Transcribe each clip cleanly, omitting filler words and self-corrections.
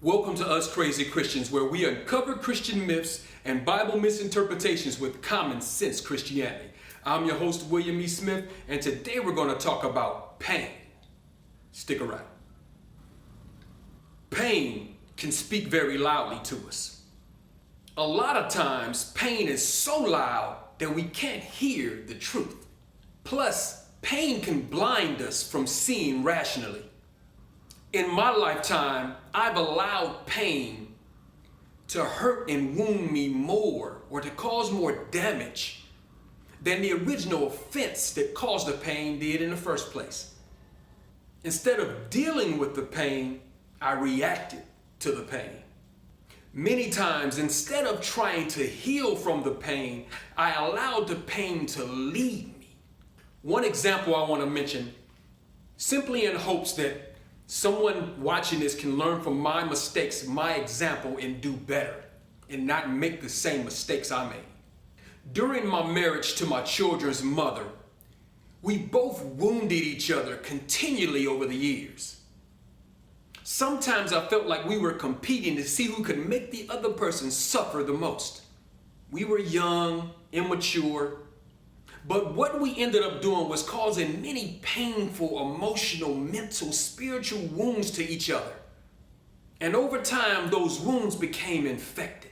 Welcome to Us Crazy Christians, where we uncover Christian myths and Bible misinterpretations with common sense Christianity. I'm your host, William E. Smith, and today we're going to talk about pain. Stick around. Pain can speak very loudly to us. A lot of times, pain is so loud that we can't hear the truth. Plus, pain can blind us from seeing rationally. In my lifetime, I've allowed pain to hurt and wound me more or to cause more damage than the original offense that caused the pain did in the first place. Instead of dealing with the pain, I reacted to the pain. Many times, instead of trying to heal from the pain, I allowed the pain to lead me. One example I want to mention, simply in hopes that someone watching this can learn from my mistakes, my example, and do better and not make the same mistakes I made. During my marriage to my children's mother, we both wounded each other continually over the years. Sometimes I felt like we were competing to see who could make the other person suffer the most. We were young, immature, but what we ended up doing was causing many painful, emotional, mental, spiritual wounds to each other. And over time, those wounds became infected,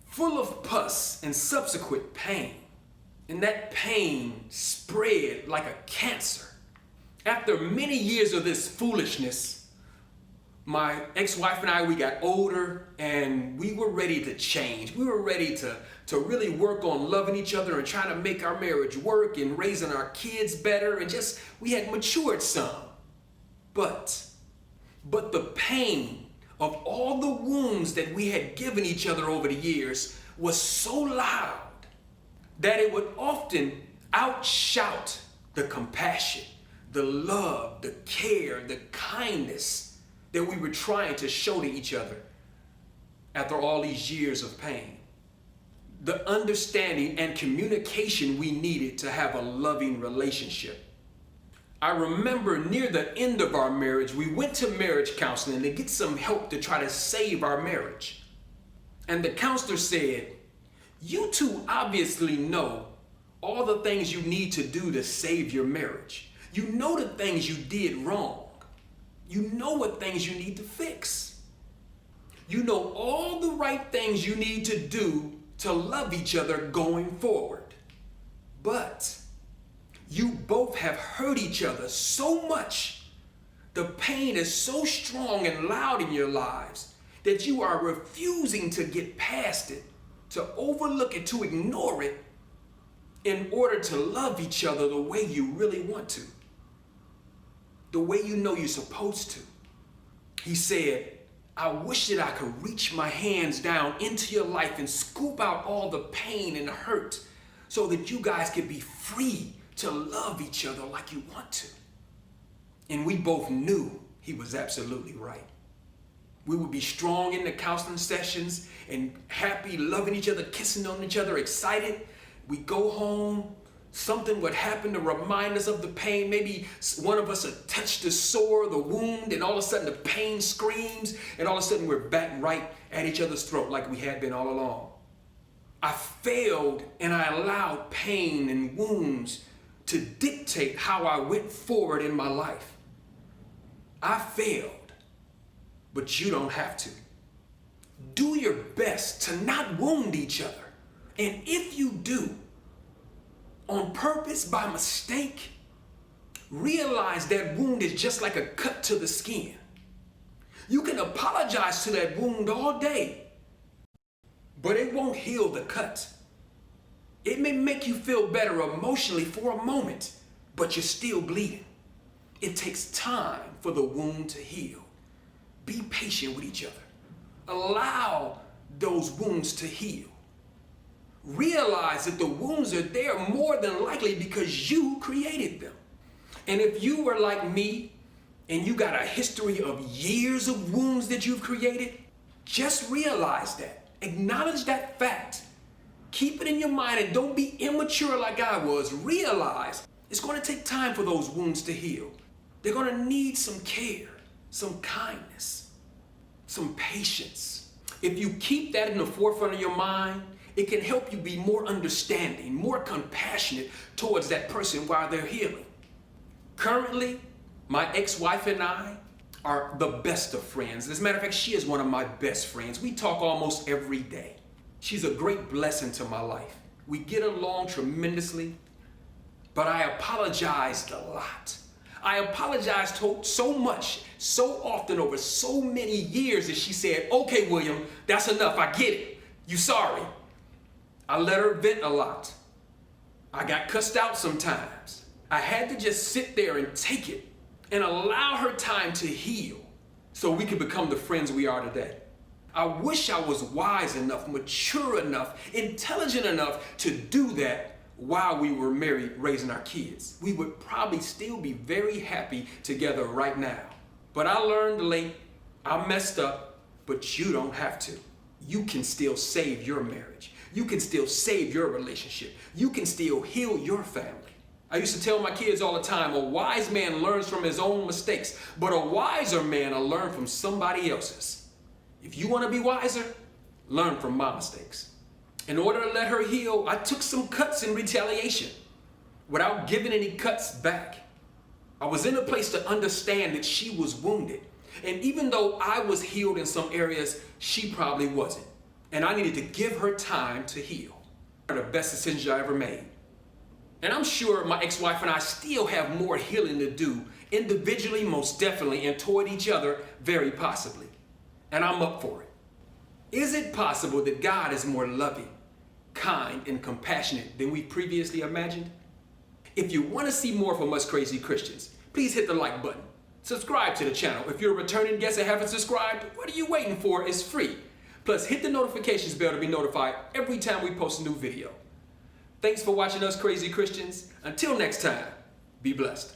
full of pus and subsequent pain. And that pain spread like a cancer. After many years of this foolishness, my ex-wife and I, we got older and we were ready to change. We were ready to really work on loving each other and trying to make our marriage work and raising our kids better, and just, we had matured some. But the pain of all the wounds that we had given each other over the years was so loud that it would often outshout the compassion, the love, the care, the kindness that we were trying to show to each other after all these years of pain. The understanding and communication we needed to have a loving relationship. I remember near the end of our marriage, we went to marriage counseling to get some help to try to save our marriage. And the counselor said, "You two obviously know all the things you need to do to save your marriage. You know the things you did wrong. You know what things you need to fix. You know all the right things you need to do to love each other going forward. But you both have hurt each other so much. The pain is so strong and loud in your lives that you are refusing to get past it, to overlook it, to ignore it in order to love each other the way you really want to, the way you know you're supposed to." He said, "I wish that I could reach my hands down into your life and scoop out all the pain and hurt so that you guys could be free to love each other like you want to." And we both knew he was absolutely right. We would be strong in the counseling sessions and happy, loving each other, kissing on each other, excited. We go home, something would happen to remind us of the pain. Maybe one of us would touch the sore, the wound, and all of a sudden the pain screams, and all of a sudden we're back right at each other's throat like we had been all along. I failed, and I allowed pain and wounds to dictate how I went forward in my life. I failed, but you don't have to. Do your best to not wound each other. And if you do, on purpose, by mistake, realize that wound is just like a cut to the skin. You can apologize to that wound all day, but it won't heal the cut. It may make you feel better emotionally for a moment, but you're still bleeding. It takes time for the wound to heal. Be patient with each other. Allow those wounds to heal. Realize that the wounds are there more than likely because you created them. And if you were like me and you got a history of years of wounds that you've created, just realize that. Acknowledge that fact. Keep it in your mind and don't be immature like I was. Realize it's going to take time for those wounds to heal. They're going to need some care, some kindness, some patience. If you keep that in the forefront of your mind, it can help you be more understanding, more compassionate towards that person while they're healing. Currently, my ex-wife and I are the best of friends. As a matter of fact, she is one of my best friends. We talk almost every day. She's a great blessing to my life. We get along tremendously, but I apologized a lot. I apologized so much, so often over so many years that she said, "Okay, William, that's enough. I get it. You sorry." I let her vent a lot. I got cussed out sometimes. I had to just sit there and take it and allow her time to heal so we could become the friends we are today. I wish I was wise enough, mature enough, intelligent enough to do that while we were married, raising our kids. We would probably still be very happy together right now. But I learned late, I messed up, but you don't have to. You can still save your marriage. You can still save your relationship. You can still heal your family. I used to tell my kids all the time, a wise man learns from his own mistakes, but a wiser man will learn from somebody else's. If you want to be wiser, learn from my mistakes. In order to let her heal, I took some cuts in retaliation without giving any cuts back. I was in a place to understand that she was wounded. And even though I was healed in some areas, she probably wasn't. And I needed to give her time to heal. The best decisions I ever made. And I'm sure my ex-wife and I still have more healing to do, individually, most definitely, and toward each other, very possibly. And I'm up for it. Is it possible that God is more loving, kind, and compassionate than we previously imagined? If you want to see more from us crazy Christians, please hit the like button. Subscribe to the channel. If you're a returning guest and haven't subscribed, what are you waiting for? It's free. Plus, hit the notifications bell to be notified every time we post a new video. Thanks for watching us crazy Christians. Until next time, be blessed.